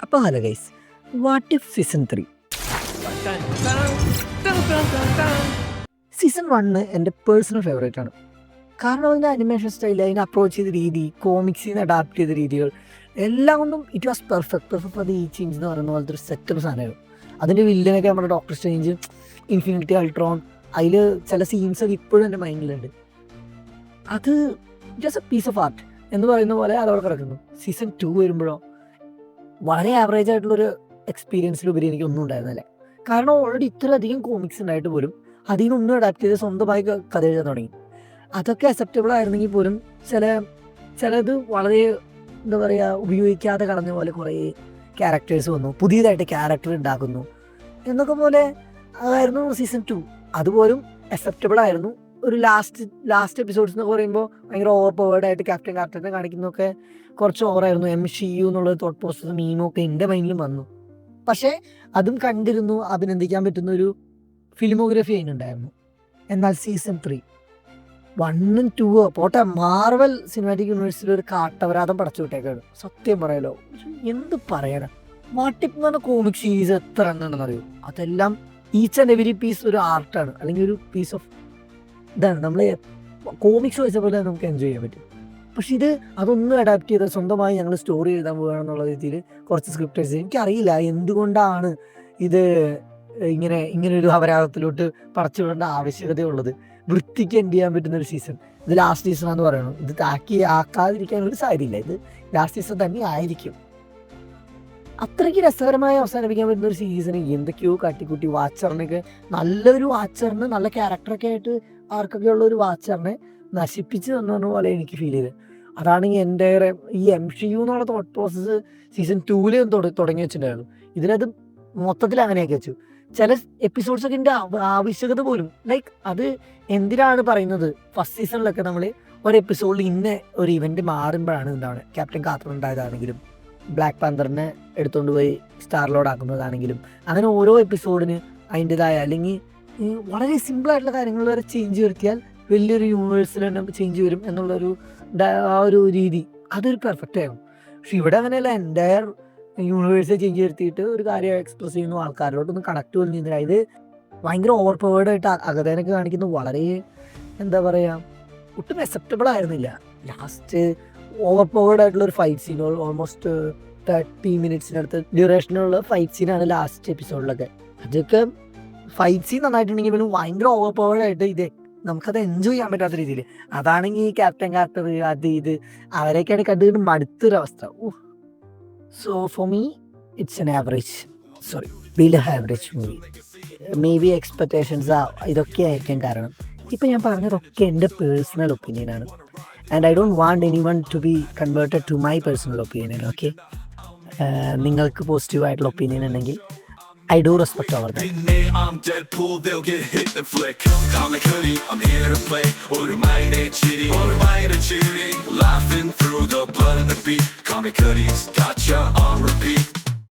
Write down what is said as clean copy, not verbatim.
അപ്പോൾ hello guys, what if season 3? Season 1 എൻ്റെ personal favourite ആണ്. കാരണം അതിൻ്റെ അനിമേഷൻ സ്റ്റൈൽ, അതിനെ അപ്രോച്ച് ചെയ്ത രീതി, കോമിക്സിൽ നിന്ന് അഡാപ്റ്റ് ചെയ്ത രീതികൾ എല്ലാം കൊണ്ടും it was perfect for the change എന്ന് പറയുന്ന പോലത്തെ ഒരു സെറ്റപ്പ് സാധനമായിരുന്നു. അതിൻ്റെ വില്ലനൊക്കെ നമ്മുടെ ഡോക്ടർ സ്ട്രേഞ്ച്, ഇൻഫിനിറ്റി അൾട്രോൺ, അതിൽ ചില സീൻസൊക്കെ ഇപ്പോഴും എൻ്റെ മൈൻഡിലുണ്ട്. അത് just a piece of art എന്ന് പറയുന്ന പോലെ അതവിടെ കിടക്കുന്നു. സീസൺ 2 വരുമ്പോഴോ വളരെ ആവറേജ് ആയിട്ടുള്ളൊരു എക്സ്പീരിയൻസിലുപരി എനിക്കൊന്നും ഉണ്ടായിരുന്നില്ല. കാരണം ഓൾറെഡി ഇത്രയധികം കോമിക്സ് ഉണ്ടായിട്ട് പോലും അതിൽ നിന്നൊന്നും അഡാപ്റ്റ് ചെയ്ത് സ്വന്തമായി കഥ എഴുതാൻ തുടങ്ങി. അതൊക്കെ അക്സെപ്റ്റബിൾ ആയിരുന്നെങ്കിൽ പോലും ചിലത് വളരെ എന്താ പറയുക, ഉപയോഗിക്കാതെ കളഞ്ഞ പോലെ കുറേ ക്യാരക്ടേഴ്സ് വന്നു, പുതിയതായിട്ട് ക്യാരക്ടർ ഉണ്ടാക്കുന്നു എന്നൊക്കെ പോലെ അതായിരുന്നു സീസൺ 2. അതുപോലും അക്സെപ്റ്റബിൾ ആയിരുന്നു. ഒരു ലാസ്റ്റ് എപ്പിസോഡ്സ് എന്നൊക്കെ പറയുമ്പോൾ ഭയങ്കര ഓവർ പവേർഡായിട്ട് ക്യാപ്റ്റനെ കാണിക്കുന്നതൊക്കെ കുറച്ച് ഓവറായിരുന്നു. MCU എന്നുള്ള തോട്ട് പ്രോസസ്സും മീമും ഒക്കെ എൻ്റെ മൈൻഡിലും വന്നു. പക്ഷേ അതും കണ്ടിരുന്നു, അഭിനന്ദിക്കാൻ പറ്റുന്ന ഒരു ഫിലിമോഗ്രഫി അതിനുണ്ടായിരുന്നു. എന്നാൽ സീസൺ 3 1ഉം 2 പോട്ടെ, മാർവൽ സിനിമാറ്റിക് യൂണിവേഴ്സിൽ ഒരു കാട്ടപരാധം പടച്ചു വിട്ടേക്കാണ്. സത്യം പറയാലോ, എന്ത് പറയാനാ. വാട്ടിപ്പ് എന്ന് പറഞ്ഞ കോമിക് സീരീസ് എത്ര എണ്ണുണ്ടെന്ന് അറിയൂ. അതെല്ലാം ഈച്ച് ആൻഡ് എവരി പീസ് ഒരു ആർട്ടാണ്, അല്ലെങ്കിൽ ഒരു പീസ് ഓഫ് ഇതാണ്. നമ്മൾ കോമിക്സ് വെച്ച പോലെ നമുക്ക് എൻജോയ് ചെയ്യാൻ പറ്റും. പക്ഷെ അതൊന്നും അഡാപ്റ്റ് ചെയ്ത് സ്വന്തമായി ഞങ്ങൾ സ്റ്റോറി എഴുതാൻ പോകുകയാണെന്നുള്ള രീതിയിൽ കുറച്ച് സ്ക്രിപ്റ്റേഴ്സ്, എനിക്കറിയില്ല എന്തുകൊണ്ടാണ് ഇത് ഇങ്ങനെ ഒരു അപരാധത്തിലോട്ട് പടച്ചുവിടേണ്ട ആവശ്യകതയുള്ളത്. വൃത്തിക്ക് എൻഡ് ചെയ്യാൻ പറ്റുന്ന ഒരു സീസൺ, ഇത് ലാസ്റ്റ് സീസണാന്ന് പറയണം. ഇത് ആക്കാതിരിക്കാനൊരു സാധ്യതയില്ല, ഇത് ലാസ്റ്റ് സീസൺ തന്നെ ആയിരിക്കും. അത്രയ്ക്ക് രസകരമായി അവസാനിപ്പിക്കാൻ പറ്റുന്ന ഒരു സീസണ് എന്തൊക്കെയോ കാട്ടിക്കൂട്ടി വാച്ചറിനൊക്കെ, നല്ലൊരു വാച്ചറിന്, നല്ല ക്യാരക്ടറൊക്കെ ആയിട്ട് ആർക്കൊക്കെ ഉള്ള ഒരു വാച്ചറിനെ നശിപ്പിച്ച് തന്ന പോലെ എനിക്ക് ഫീൽ ചെയ്ത്. അതാണെങ്കിൽ എൻ്റെ ഈ MCU എന്നുള്ള തോട്ട് പ്രോസസ്സ് സീസൺ 2 തുടങ്ങി വെച്ചിട്ടുണ്ടായിരുന്നു. ഇതിനത് മൊത്തത്തിൽ അങ്ങനെയൊക്കെ വെച്ചു. ചില എപ്പിസോഡ്സൊക്കെ എൻ്റെ ആവശ്യകത പോലും, ലൈക്ക് അത് എന്തിനാണ് പറയുന്നത്, ഫസ്റ്റ് സീസണിലൊക്കെ നമ്മൾ ഒരു എപ്പിസോഡിൽ ഒരു ഇവൻ്റ് മാറുമ്പോഴാണ് എന്താണ് ക്യാപ്റ്റൻ കാർട്ടർ ഉണ്ടായതാണെങ്കിലും ബ്ലാക്ക് പാന്തറിനെ എടുത്തുകൊണ്ട് പോയി സ്റ്റാർ ലോഡ് ആക്കുന്നതാണെങ്കിലും അങ്ങനെ ഓരോ എപ്പിസോഡിന് അതിൻ്റെതായ, അല്ലെങ്കിൽ വളരെ സിമ്പിളായിട്ടുള്ള കാര്യങ്ങൾ വരെ ചേഞ്ച് വരുത്തിയാൽ വലിയൊരു യൂണിവേഴ്സിൽ തന്നെ ചേഞ്ച് വരും എന്നുള്ളൊരു ആ ഒരു രീതി, അതൊരു പെർഫെക്റ്റ് ആയിരുന്നു. പക്ഷെ ഇവിടെ അങ്ങനെയല്ല, എൻ്റയർ യൂണിവേഴ്സിൽ ചേഞ്ച് വരുത്തിയിട്ട് ഒരു കാര്യം എക്സ്പ്രസ് ചെയ്യുന്നു, ആൾക്കാരിലോട്ടൊന്ന് കണക്ട് പോലും ചെയ്യുന്നില്ല. ഇത് ഭയങ്കര ഓവർ പവേർഡായിട്ട് അഗതേനൊക്കെ കാണിക്കുന്നത് വളരെ എന്താ പറയുക, ഒട്ടും അക്സെപ്റ്റബിൾ ആയിരുന്നില്ല. ലാസ്റ്റ് ഓവർ പവേർഡായിട്ടുള്ള ഒരു ഫൈറ്റ് സീൻ, ഓൾമോസ്റ്റ് 30 മിനിറ്റ്സിനടുത്ത് ഡ്യൂറേഷനുള്ള ഫൈറ്റ് സീനാണ് ലാസ്റ്റ് എപ്പിസോഡിലൊക്കെ. അതൊക്കെ ഫൈറ്റ് സീൻ നന്നായിട്ടുണ്ടെങ്കിൽ പോലും ഭയങ്കര ഓവർ പവേർഡായിട്ട് നമുക്കത് എൻജോയ് ചെയ്യാൻ പറ്റാത്ത രീതിയിൽ. അതാണെങ്കിൽ ക്യാപ്റ്റൻ കാർട്ടർ ഇത് അവരെയൊക്കെയാണ് കണ്ടുകൊണ്ട് മടുത്തൊരവസ്ഥ. So for me it's an below average movie. May be expectations ഇതൊക്കെ ആയിരിക്കും കാരണം. ഇപ്പം ഞാൻ പറഞ്ഞതൊക്കെ എൻ്റെ പേഴ്സണൽ ഒപ്പീനിയനാണ്. And I don't want anyone to be converted to my personal opinion. Okay, നിങ്ങൾക്ക് പോസിറ്റീവായിട്ടുള്ള ഒപ്പീനിയൻ ഉണ്ടെങ്കിൽ I do respect our that. I'm Deadpool, they'll get hit the flick. Comic hoodie, I'm here to play. Or my chitty, laughing through the blood and the beat. Comic hoodies.